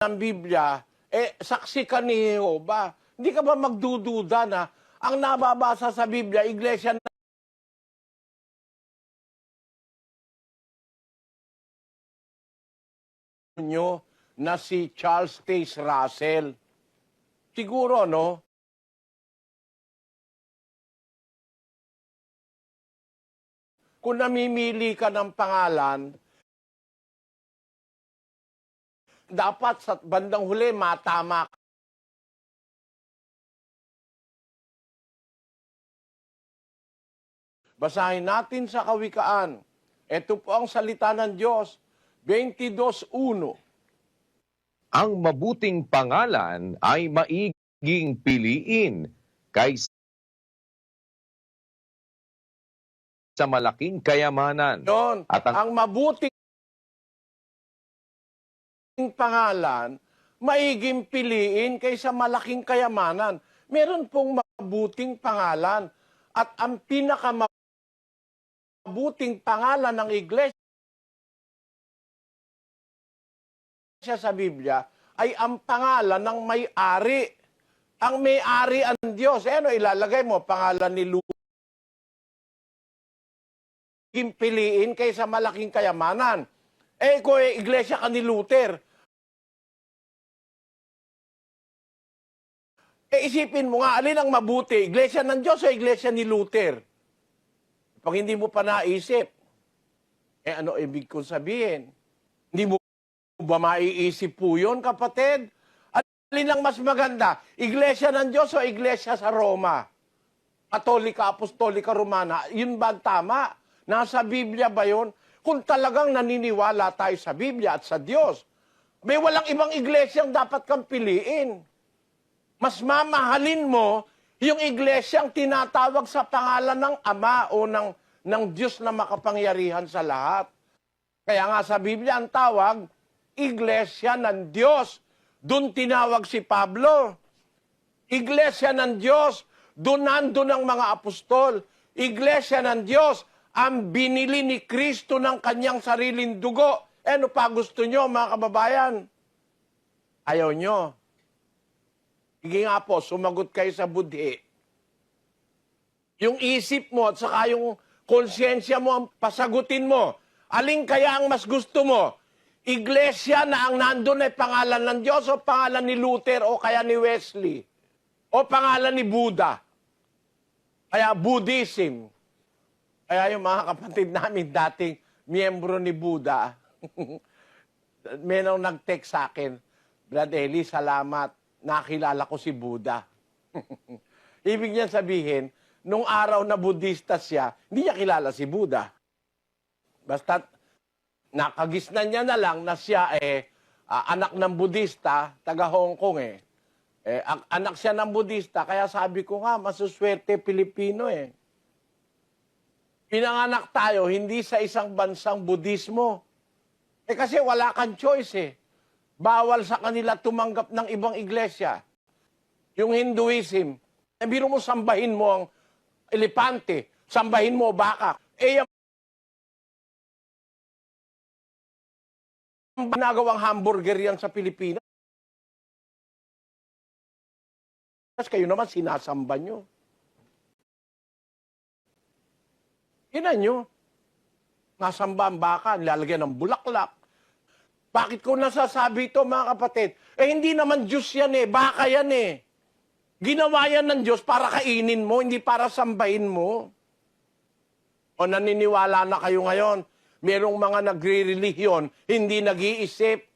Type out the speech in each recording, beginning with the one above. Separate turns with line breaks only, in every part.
ng Biblia, saksi ka ni Jehovah. Hindi ka ba magdududa na ang nababasa sa Biblia, iglesia nyo na si Charles Taze Russell? Siguro, no? Kung namimili ka ng pangalan, dapat sa bandang huli matama ka. Basahin natin sa Kawikaan. Ito po ang salita ng Diyos, 22:1.
Ang mabuting pangalan ay maiging piliin kaysa sa malaking kayamanan.
Yun,
At
ang mabuting pangalan, maiging piliin kaysa malaking kayamanan. Meron pong mabuting pangalan. At ang pinakamabuting pangalan ng iglesia sa Biblia ay ang pangalan ng may-ari. Ang may-ari ang Diyos. Ano ilalagay mo? Pangalan ni Luther. Piliin kaysa malaking kayamanan. Kung iglesia ka ni Luther, isipin mo nga, alin ang mabuti? Iglesia ng Diyos o iglesia ni Luther? Pag hindi mo pa naisip, ano ibig kong sabihin? Hindi mo ba maiisip po yun, kapatid? Alin ang mas maganda? Iglesia ng Diyos o iglesia sa Roma? Katolika, Apostolika, Romana, yun ba ang tama? Nasa Biblia ba yun? Kung talagang naniniwala tayo sa Biblia at sa Diyos, may walang ibang iglesyang dapat kang piliin. Mas mamahalin mo yung iglesyang tinatawag sa pangalan ng Ama o ng Diyos na makapangyarihan sa lahat. Kaya nga sa Biblia ang tawag, Iglesia ng Diyos. Doon tinawag si Pablo. Iglesia ng Diyos. Doon nandun ang mga apostol. Iglesia ng Diyos. Ang binili ni Kristo ng kanyang sariling dugo. Ano pa gusto nyo, mga kababayan? Ayaw nyo. Sige nga po, sumagot kayo sa budhi. Yung isip mo at saka yung konsyensya mo ang pasagutin mo. Alin kaya ang mas gusto mo? Iglesia na ang nandun ay pangalan ng Diyos o pangalan ni Luther o kaya ni Wesley? O pangalan ni Buddha? Kaya Buddhism. Kaya yung mga kapatid namin dating miyembro ni Buddha, may nang nag-text sa akin, Brad Eli, salamat, nakilala ko si Buddha. Ibig niyan sabihin, nung araw na Budista siya, hindi niya kilala si Buddha. Basta nakagisnan niya na lang na siya anak ng Budista, taga Hong Kong anak siya ng Budista, kaya sabi ko nga, masuswerte Pilipino Pinanganak tayo hindi sa isang bansang Budismo. Kasi wala kang choice Bawal sa kanila tumanggap ng ibang iglesia. Yung Hinduism, biro mo sambahin mo ang elepante, sambahin mo baka. Yung ginagawang hamburger yan sa Pilipinas. Kayo naman sinasamba nyo. Ina nyo, nasamba ang baka, nilalagyan ng bulaklak. Bakit ko nasasabi ito, mga kapatid? Hindi naman Diyos yan baka yan Ginawa yan ng Diyos para kainin mo, hindi para sambahin mo. O naniniwala na kayo ngayon, merong mga nagre-relihiyon, hindi nag-iisip.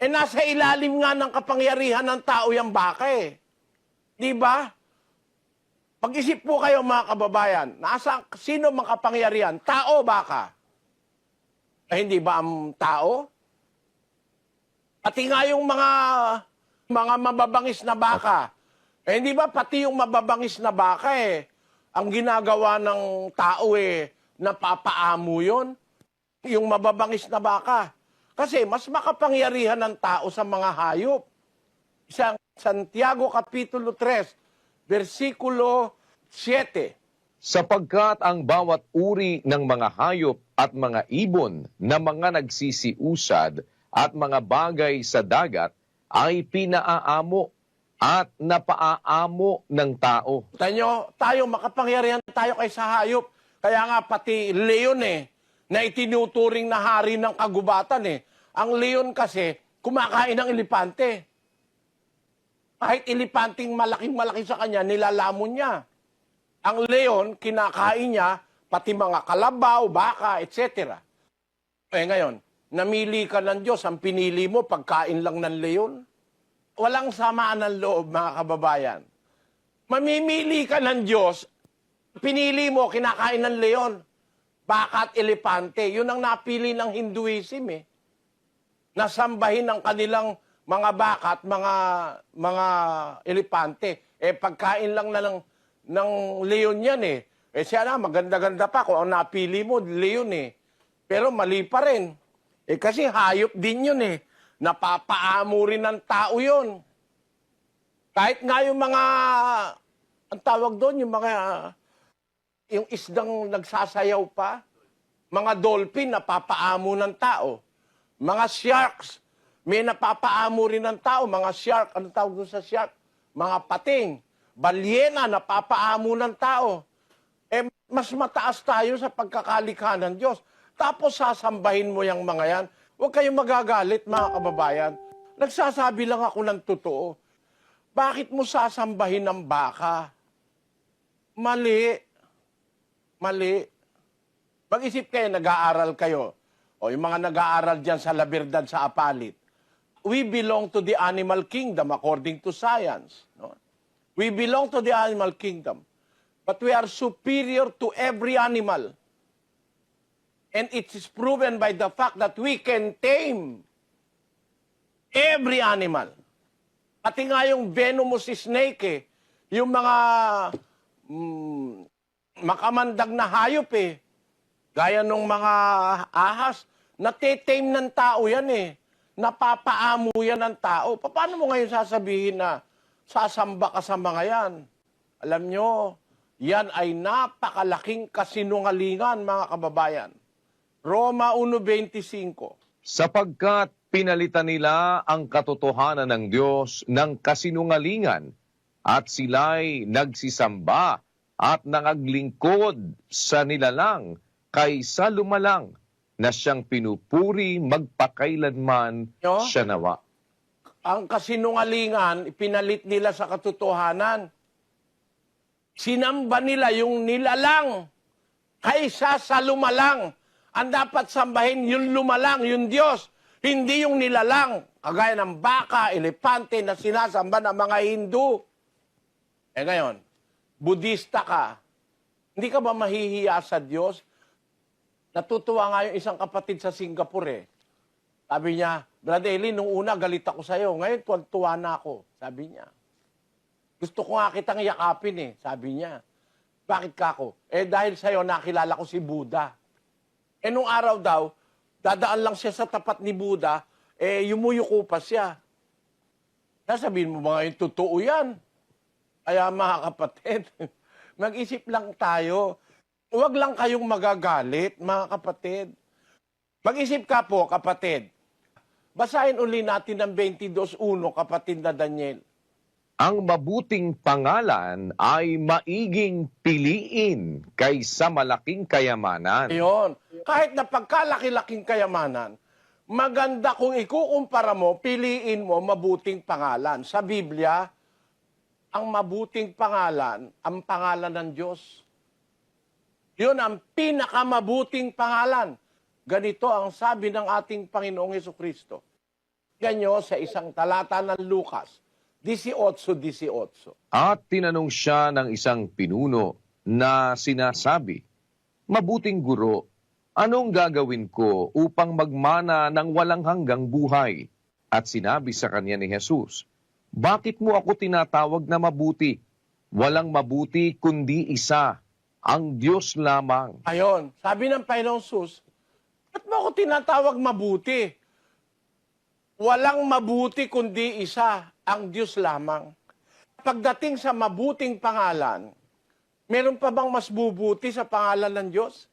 Nasa ilalim nga ng kapangyarihan ng tao yung baka Di ba? Pag-isip po kayo, mga kababayan, sino makapangyarihan? Tao o baka? Hindi ba ang tao? Pati nga yung mga mababangis na baka. Hindi ba pati yung mababangis na baka ang ginagawa ng tao napapaamo yun? Yung mababangis na baka. Kasi mas makapangyarihan ng tao sa mga hayop. Isang Santiago Kapitulo 3, versikulo 7.
Sapagkat ang bawat uri ng mga hayop at mga ibon na mga nagsisiusad at mga bagay sa dagat ay pinaaamo at napaaamo ng tao.
Tayo, makapangyarihan tayo kaysa hayop. Kaya nga pati leon na itinuturing na hari ng kagubatan Ang leon kasi, kumakain ng elepante. Kahit elepanting malaking-malaki sa kanya, nilalamon niya. Ang leon, kinakain niya, pati mga kalabaw, baka, etc. Ngayon, namili ka ng Diyos, ang pinili mo, pagkain lang ng leon. Walang samaan ng loob, mga kababayan. Mamimili ka ng Diyos, pinili mo, kinakain ng leon, baka at elepante. Yun ang napili ng Hinduism Nasambahin ng kanilang mga baka at mga elepante. Pagkain lang na ng leon yan siya na, maganda-ganda pa kung ang napili mo, leon Pero mali pa rin. Kasi hayop din yun Napapaamo rin ng tao yun. Kahit nga yung mga, ang tawag doon, yung isdang nagsasayaw pa, mga dolphin, napapaamo ng tao. Mga sharks, may napapaamo rin ng tao. Mga shark, anong tawag doon sa shark? Mga pating. Balyena, napapaamo ng tao. Mas mataas tayo sa pagkakalikha ng Diyos. Tapos sasambahin mo yung mga yan. Huwag kayong magagalit, mga kababayan. Nagsasabi lang ako ng totoo. Bakit mo sasambahin ng baka? Mali. Mali. Mag-isip kayo, nag-aaral kayo. O yung mga nag-aaral dyan sa La Verdad sa Apalit. We belong to the animal kingdom according to science. No? We belong to the animal kingdom. But we are superior to every animal. And it is proven by the fact that we can tame every animal. Pati nga yung venomous snake yung mga makamandag na hayop gaya ng mga ahas, natetame ng tao yan Napapaamo yan ng tao. Paano mo ngayon sasabihin na sasamba ka sa mga yan? Alam nyo, yan ay napakalaking kasinungalingan, mga kababayan. Roma 1:25.
Sapagkat pinalitan nila ang katotohanan ng Diyos ng kasinungalingan at sila'y nagsisamba at nangaglingkod sa nilalang kaysa lumalang na siyang pinupuri magpakailanman
Yo?
siya nawa.
Ang kasinungalingan, pinalit nila sa katotohanan. Sinamba nila yung nilalang kaysa sa lumalang. Ang dapat sambahin yung lumalang, yung Diyos. Hindi yung nilalang, kagaya ng baka, elepante na sinasamba ng mga Hindu. Ngayon, Budista ka, hindi ka ba mahihiya sa Diyos? Natutuwa nga yung isang kapatid sa Singapore Sabi niya, Brother Eli, nung una galit ako sa'yo, ngayon tuwa na ako. Sabi niya. Gusto ko nga kitang yakapin sabi niya. Bakit ka ako? Dahil sa'yo nakilala ko si Buddha. Nung araw daw, dadaan lang siya sa tapat ni Buddha, yumuyuko pa siya. Sabihin mo ba ngayon, totoo yan? Kaya mga kapatid, mag-isip lang tayo. Huwag lang kayong magagalit, mga kapatid. Mag-isip ka po, kapatid. Basahin uli natin ang 22:1, kapatid na Daniel.
Ang mabuting pangalan ay maiging piliin kaysa malaking kayamanan.
Ayun. Kahit na pagkalaki-laking kayamanan, maganda kung ikukumpara mo, piliin mo mabuting pangalan. Sa Biblia, ang mabuting pangalan, ang pangalan ng Diyos. Yun ang pinakamabuting pangalan. Ganito ang sabi ng ating Panginoong Jesucristo. Ganyo sa isang talata ng Lucas, 18:18.
At tinanong siya ng isang pinuno na sinasabi, Mabuting guro, anong gagawin ko upang magmana ng walang hanggang buhay? At sinabi sa kanya ni Jesus, Bakit mo ako tinatawag na mabuti? Walang mabuti kundi isa, ang Diyos lamang.
Ayon, sabi ng Panginoong Sus, ba't mo ako tinatawag mabuti? Walang mabuti kundi isa, ang Diyos lamang. Pagdating sa mabuting pangalan, meron pa bang mas bubuti sa pangalan ng Diyos?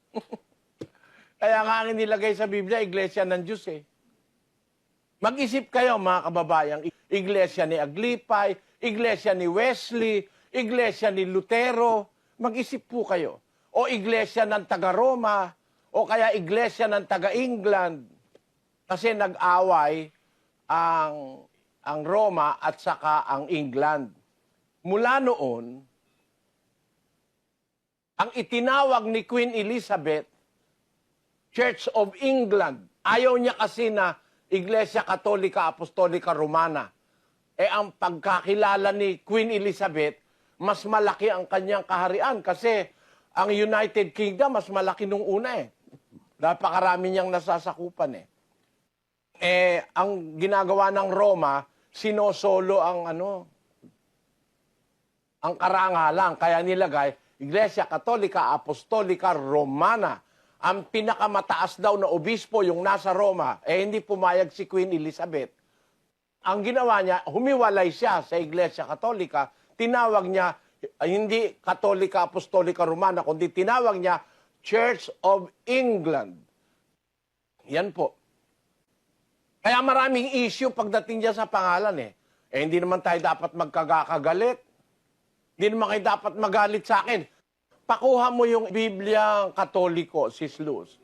Kaya nga ang nilagay sa Biblia, Iglesia ng Diyos Mag-isip kayo mga kababayang, iglesia ni Aglipay, iglesia ni Wesley, iglesia ni Lutero, mag-isip po kayo. O iglesia ng taga-Roma, o kaya iglesia ng taga-England. Kasi nag-away ang Roma at saka ang England. Mula noon, ang itinawag ni Queen Elizabeth, Church of England, ayaw niya kasi na Iglesia Katolika Apostolika Romana. Ang pagkakilala ni Queen Elizabeth, mas malaki ang kanyang kaharian kasi ang United Kingdom mas malaki nung una eh. Napakarami niyang nasasakupan eh. Ang ginagawa ng Roma, sinosolo ang ang karangalan. Kaya nilagay, Iglesia Katolika Apostolika Romana. Ang pinakamataas daw na obispo, yung nasa Roma, hindi pumayag si Queen Elizabeth. Ang ginawa niya, humiwalay siya sa Iglesia Katolika, tinawag niya, hindi Katolika Apostolika Romana, kundi tinawag niya Church of England. Yan po. Kaya maraming issue pagdating dyan sa pangalan eh. Hindi naman tayo dapat magkagakagalit. Hindi naman kayo dapat magalit sa akin. Pakuha mo yung Biblia Katoliko, Sis Luz.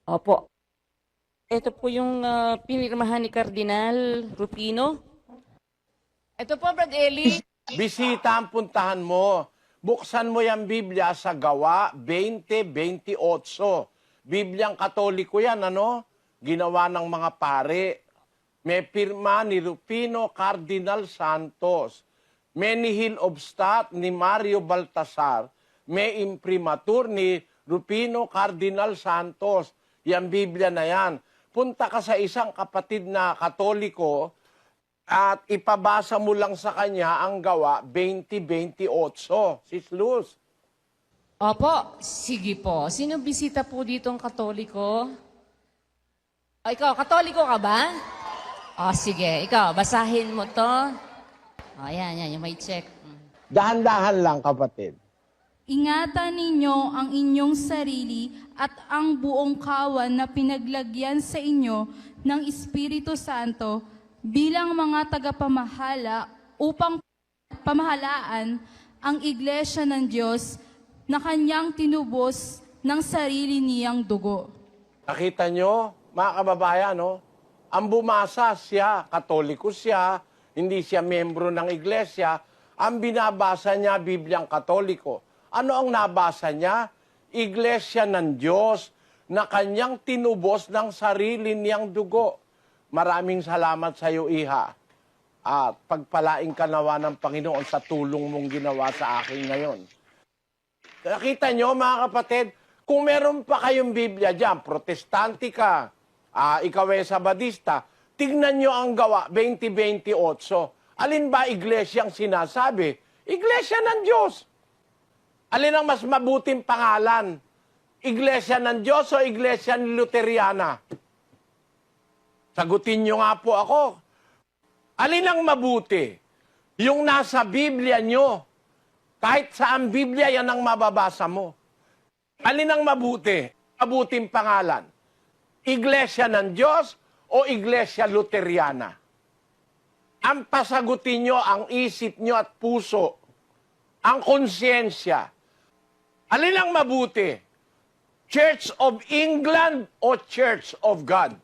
Opo. Ito po yung pinirmahan ni Cardinal Rufino.
Ito po, Brad Eli.
Bisita ang puntahan mo. Buksan mo yung Biblia sa Gawa 20:28. Bibliang Katoliko yan, Ginawa ng mga pare. May pirma ni Rufino Cardinal Santos. May nihil obstat ni Mario Baltasar. May imprimatur ni Rufino Cardinal Santos. Yang Biblia na yan. Punta ka sa isang kapatid na Katoliko at ipabasa mo lang sa kanya ang Gawa 20:28. Sis Luz.
Opo, sige po. Sino bisita po dito ang Katoliko? Ikaw, Katoliko ka ba? Sige. Ikaw, basahin mo to. Yan, yung may check.
Dahan-dahan lang, kapatid.
Ingatan ninyo ang inyong sarili at ang buong kawan na pinaglagyan sa inyo ng Espiritu Santo bilang mga tagapamahala upang pamahalaan ang Iglesia ng Diyos na kanyang tinubos ng sarili niyang dugo.
Nakita nyo, mga kababayan, ang bumasa siya, Katoliko siya, hindi siya membro ng iglesia, ang binabasa niya, Bibliang Katoliko. Ano ang nabasa niya? Iglesia ng Diyos na kanyang tinubos ng sarili niyang dugo. Maraming salamat sa iyo, Iha. At pagpalaing ka nawa ng Panginoon sa tulong mong ginawa sa akin ngayon. Nakita nyo, mga kapatid, kung meron pa kayong Biblia dyan, protestante ka, ikaw ay Sabadista, tignan nyo ang Gawa 20:28. Alin ba iglesia ang sinasabi? Iglesia ng Diyos. Alin ang mas mabuting pangalan? Iglesia ng Diyos o Iglesia ni Luteriana? Sagutin nyo nga po ako. Alin ang mabuti? Yung nasa Biblia nyo. Kahit saan Biblia, yan ang mababasa mo. Alin ang mabuti? Mabuting pangalan? Iglesia ng Diyos o Iglesia Luteriana? Ang pasagutin nyo, ang isip nyo at puso, ang konsyensya. Alin ang mabuti? Church of England o Church of God?